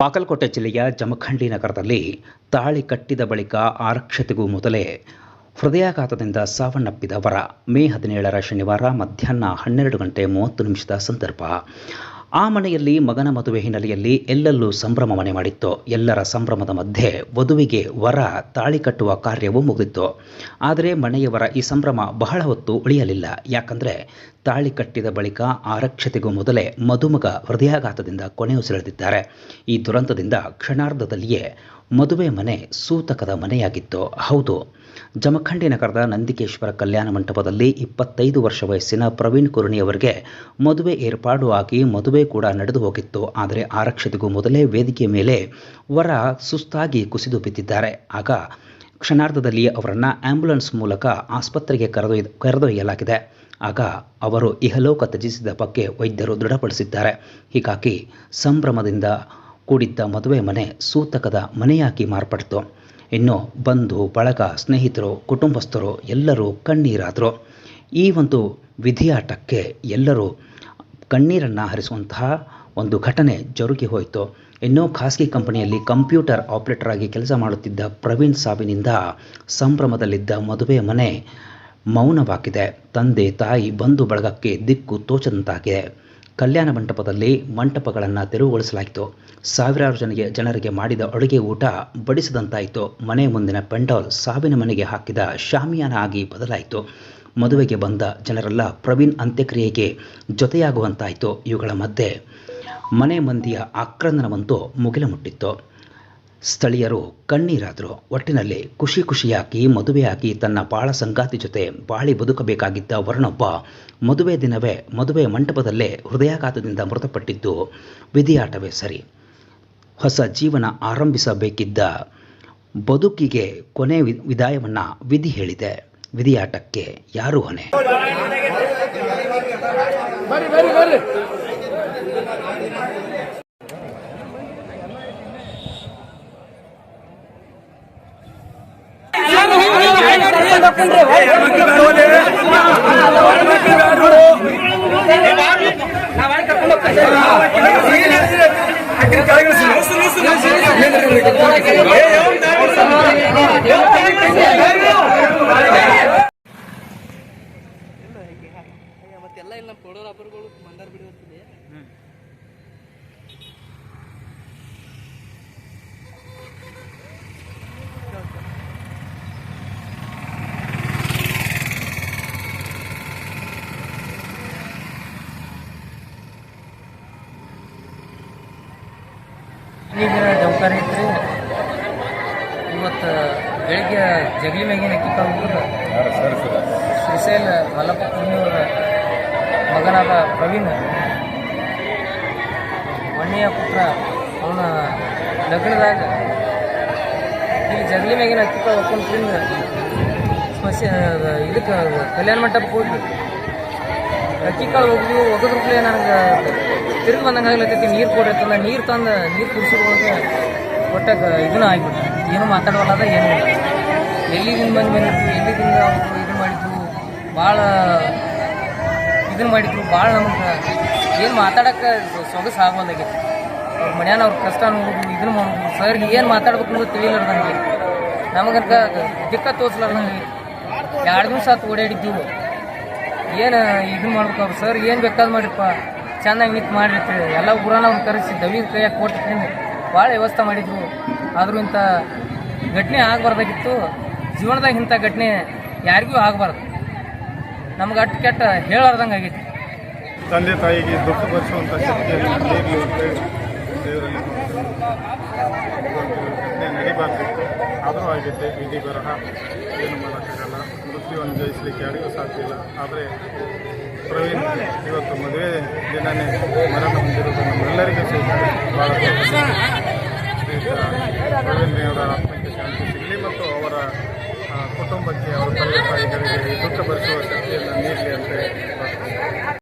ಬಾಗಲಕೋಟೆ ಜಿಲ್ಲೆಯ ಜಮಖಂಡಿ ನಗರದಲ್ಲಿ ತಾಳಿ ಕಟ್ಟಿದ ಬಳಿಕ ಆರಕ್ಷತೆಗೂ ಮೊದಲೇ ಹೃದಯಾಘಾತದಿಂದ ಸಾವನ್ನಪ್ಪಿದವರ ಮೇ 17ರ ಶನಿವಾರ ಮಧ್ಯಾಹ್ನ 12:30 ಸಂದರ್ಭ. ಆ ಮನೆಯಲ್ಲಿ ಮಗನ ಮದುವೆ ಹಿನ್ನೆಲೆಯಲ್ಲಿ ಎಲ್ಲೆಲ್ಲೂ ಸಂಭ್ರಮ ಮನೆ ಮಾಡಿತ್ತು. ಎಲ್ಲರ ಸಂಭ್ರಮದ ಮಧ್ಯೆ ವಧುವಿಗೆ ವರ ತಾಳಿ ಕಟ್ಟುವ ಕಾರ್ಯವೂ ಮುಗಿದಿತ್ತು. ಆದರೆ ಮನೆಯವರ ಈ ಸಂಭ್ರಮ ಬಹಳ ಹೊತ್ತು ಉಳಿಯಲಿಲ್ಲ. ಯಾಕಂದರೆ ತಾಳಿ ಕಟ್ಟಿದ ಬಳಿಕ ಆರಕ್ಷತೆಗೂ ಮೊದಲೇ ಮದುಮಗ ಹೃದಯಾಘಾತದಿಂದ ಕೊನೆಯುಸಿರೆಳೆದಿದ್ದಾರೆ. ಈ ದುರಂತದಿಂದ ಕ್ಷಣಾರ್ಧದಲ್ಲಿಯೇ ಮದುವೆ ಮನೆ ಸೂತಕದ ಮನೆಯಾಗಿತ್ತು. ಹೌದು, ಜಮಖಂಡಿ ನಗರದ ನಂದಿಕೇಶ್ವರ ಕಲ್ಯಾಣ ಮಂಟಪದಲ್ಲಿ 25 ವರ್ಷ ವಯಸ್ಸಿನ ಪ್ರವೀಣ್ ಕುರ್ಣಿಯವರಿಗೆ ಮದುವೆ ಏರ್ಪಾಡು ಆಗಿ ಮದುವೆ ಕೂಡ ನಡೆದು ಹೋಗಿತ್ತು. ಆದರೆ ಆರಕ್ಷತೆಗೂ ಮೊದಲೇ ವೇದಿಕೆ ಮೇಲೆ ವರ ಸುಸ್ತಾಗಿ ಕುಸಿದು ಬಿದ್ದಿದ್ದಾರೆ. ಆಗ ಕ್ಷಣಾರ್ಧದಲ್ಲಿ ಅವರನ್ನು ಆಂಬ್ಯುಲೆನ್ಸ್ ಮೂಲಕ ಆಸ್ಪತ್ರೆಗೆ ಕರೆದೊಯ್ಯಲಾಗಿದೆ. ಆಗ ಅವರು ಇಹಲೋಕ ತ್ಯಜಿಸಿದ ಬಗ್ಗೆ ವೈದ್ಯರು ದೃಢಪಡಿಸಿದ್ದಾರೆ. ಹೀಗಾಗಿ ಸಂಭ್ರಮದಿಂದ ಕೂಡಿದ್ದ ಮದುವೆ ಮನೆ ಸೂತಕದ ಮನೆಯಾಗಿ ಮಾರ್ಪಡಿತು. ಇನ್ನು ಬಂಧು ಬಳಗ, ಸ್ನೇಹಿತರು, ಕುಟುಂಬಸ್ಥರು ಎಲ್ಲರೂ ಕಣ್ಣೀರಾದರು. ಈ ಒಂದು ವಿಧಿಯಾಟಕ್ಕೆ ಎಲ್ಲರೂ ಕಣ್ಣೀರನ್ನು ಹರಿಸುವಂತಹ ಒಂದು ಘಟನೆ ಜರುಗಿ ಹೋಯಿತು. ಇನ್ನೂ ಖಾಸಗಿ ಕಂಪನಿಯಲ್ಲಿ ಕಂಪ್ಯೂಟರ್ ಆಪರೇಟರ್ ಆಗಿ ಕೆಲಸ ಮಾಡುತ್ತಿದ್ದ ಪ್ರವೀಣ್ ಸಾವಿನಿಂದ ಸಂಭ್ರಮದಲ್ಲಿದ್ದ ಮದುವೆ ಮನೆ ಮೌನವಾಗಿದೆ. ತಂದೆ ತಾಯಿ ಬಂಧು ಬಳಗಕ್ಕೆ ದಿಕ್ಕು ತೋಚದಂತಾಗಿದೆ. ಕಲ್ಯಾಣ ಮಂಟಪದಲ್ಲಿ ಮಂಟಪಗಳನ್ನು ತೆರವುಗೊಳಿಸಲಾಯಿತು. ಸಾವಿರಾರು ಜನರಿಗೆ ಮಾಡಿದ ಅಡುಗೆ ಊಟ ಬಡಿಸದಂತಾಯಿತು. ಮನೆ ಮುಂದಿನ ಪೆಂಡಾಲ್ ಸಾವಿನ ಮನೆಗೆ ಹಾಕಿದ ಶಾಮಿಯಾನ ಆಗಿ ಬದಲಾಯಿತು. ಮದುವೆಗೆ ಬಂದ ಜನರೆಲ್ಲ ಪ್ರವೀಣ್ ಅಂತ್ಯಕ್ರಿಯೆಗೆ ಜೊತೆಯಾಗುವಂತಾಯಿತು. ಇವುಗಳ ಮಧ್ಯೆ ಮನೆ ಮಂದಿಯ ಆಕ್ರಂದನವಂತೂ ಮುಗಿಲು ಮುಟ್ಟಿತ್ತು. ಸ್ಥಳೀಯರು ಕಣ್ಣೀರಾದರು. ಒಟ್ಟಿನಲ್ಲಿ ಖುಷಿಯಾಗಿ ಮದುವೆಯಾಗಿ ತನ್ನ ಬಾಳ ಸಂಗಾತಿ ಜೊತೆ ಬಾಳಿ ಬದುಕಬೇಕಾಗಿದ್ದ ವರನೊಬ್ಬ ಮದುವೆ ದಿನವೇ ಮದುವೆ ಮಂಟಪದಲ್ಲೇ ಹೃದಯಾಘಾತದಿಂದ ಮೃತಪಟ್ಟಿದ್ದು ವಿಧಿಯಾಟವೇ ಸರಿ. ಹೊಸ ಜೀವನ ಆರಂಭಿಸಬೇಕಿದ್ದ ಬದುಕಿಗೆ ಕೊನೆ ವಿದಾಯವನ್ನು ವಿಧಿ ಹೇಳಿದೆ. ವಿಧಿಯಾಟಕ್ಕೆ ಯಾರು ಹೊಣೆ? ಮತ್ತೆಲ್ಲ ಇಲ್ಲ ನಮ್ಮ ಫೋಟೋಗ್ರಾಫರ್ಗಳು ಮಂದಾರ ಬಿಡುತ್ತಿದೆ. ಈಗ ಜವಾಬ್ದಾರಿ ಐತ್ರಿ. ಇವತ್ತು ಬೆಳಿಗ್ಗೆ ಜಗಲಿ ಮ್ಯಾಗಿನ ಅಕ್ಕಿ ಕಾಳು ಶ್ರೀಶೈಲ ಮಲ್ಲಪ್ಪ ಕುರ್ಣಿಯವರ ಮಗನಾದ ಪ್ರವೀಣ್ ಒಣ್ಣೆಯ ಪುತ್ರ ಅವನ ಲಗ್ನದಾಗ ಇಲ್ಲಿ ಜಗಲಿ ಮ್ಯಾಗಿನ ಅಕ್ಕಿ ಕಾಳು ಹೊಕ್ಕೊಂಡು ತಿಂದು ಇದಕ್ಕೆ ಕಲ್ಯಾಣ ಮಂಟಪಕ್ಕೆ ಹೋಗಿ ಅಕ್ಕಿ ಕಾಳು ಒಗದ್ರೂಪಲೆ ನನಗೆ ತಿರುಗಿ ಬಂದಂಗೆ ಆಗ್ಲತ್ತೈತಿ. ನೀರು ಕೊಡಿರ್ತಲ್ಲ, ನೀರು ಕುಡಿಸೋದ್ರೊಳಗೆ ಒಟ್ಟಾಗ ಇದನ್ನ ಆಗ್ಬಿಟ್ಟು ಏನೂ ಮಾತಾಡೋಲ್ಲ. ಏನು ಎಲ್ಲಿದಿಂದ ಬಂದಿದ್ವಿ, ಎಲ್ಲಿದಿಂದ ಅವರು ಇದನ್ನು ಮಾಡಿದ್ರು, ಭಾಳ ಇದನ್ನು ಮಾಡಿದ್ರು. ಭಾಳ ನಮಗೆ ಏನು ಮಾತಾಡೋಕ್ಕೆ ಸೊಗಸು ಆಗೋದಾಗೈತಿ. ಅವ್ರ ಮನ್ಯಾನ ಅವ್ರ ಕಷ್ಟ ನೋಡೋದು, ಇದನ್ನು ಮಾಡೋದು, ಸರ್ಗೆ ಏನು ಮಾತಾಡ್ಬೇಕು ಅನ್ನೋದು ತಿಳಿಲಾರ್ದಂಗೆ ನಮಗಂತ ದಿಕ್ಕ ತೋರಿಸ್ಲಾರ್ದಂಗೆ 2 ದಿವಸ ಆತು ಓಡಾಡಿದ್ದೀವಿ. ಏನು ಇದನ್ನು ಮಾಡ್ಬೇಕು, ಅವ್ರು ಸರ್ ಏನು ಬೇಕಾದ್ ಮಾಡಿರಪ್ಪ, ಚೆನ್ನಾಗಿ ನಿಂತು ಮಾಡಿರ್ತೀವಿ. ಎಲ್ಲ ಊರನ್ನ ಅವ್ರು ಕರೆಸಿ ದವಿ ಕೈಯಾಗ ಕೊಟ್ಟು ಭಾಳ ವ್ಯವಸ್ಥೆ ಮಾಡಿದ್ರು. ಆದರೂ ಇಂಥ ಘಟನೆ ಆಗಬಾರ್ದಾಗಿತ್ತು. ಜೀವನದಾಗ ಇಂಥ ಘಟನೆ ಯಾರಿಗೂ ಆಗಬಾರ್ದು. ನಮ್ಗೆ ಅಟ್ಟು ಕೆಟ್ಟ ಹೇಳಾರ್ದಂಗೆ ಆಗೈತಿ. ತಂದೆ ತಾಯಿಗೆ ದುಃಖ ಭರಿಸುವಂಥ ಶಕ್ತಿಯಲ್ಲಿ ದೇವರಲ್ಲಿ ಘಟನೆ ನಡಿಬಾರ್ದಿತ್ತು. ಆದರೂ ಆಗೈತೆ. ವಿಧಿ ಬರಹ ಏನು ಮಾಡೋಕ್ಕಾಗಲ್ಲ. ಮೃತ್ಯುವನ್ನು ಜಯಿಸಲಿಕ್ಕೆ ಯಾರಿಗೂ ಸಾಧ್ಯ ಇಲ್ಲ. ಆದರೆ ಪ್ರವೀಣ್ ಇವತ್ತು ಮದುವೆ ದಿನವೇ ಮರಣ ಹೊಂದಿರುವುದು ನಮ್ಮೆಲ್ಲರಿಗೂ ಸಹಿತ ಭಾಳ ಪ್ರವೀಣ್ ಅವರ ಆತ್ಮಕ್ಕೆ ಶಾಂತಿ ಸಿಗಲಿ ಮತ್ತು ಅವರ ಕುಟುಂಬಕ್ಕೆ, ಅವರ ತಂದೆ ತಾಯಿಗಳಿಗೆ ದುಃಖ ಭರಿಸುವ ಶಕ್ತಿಯನ್ನು ನೀಡಲಿ ಅಂತ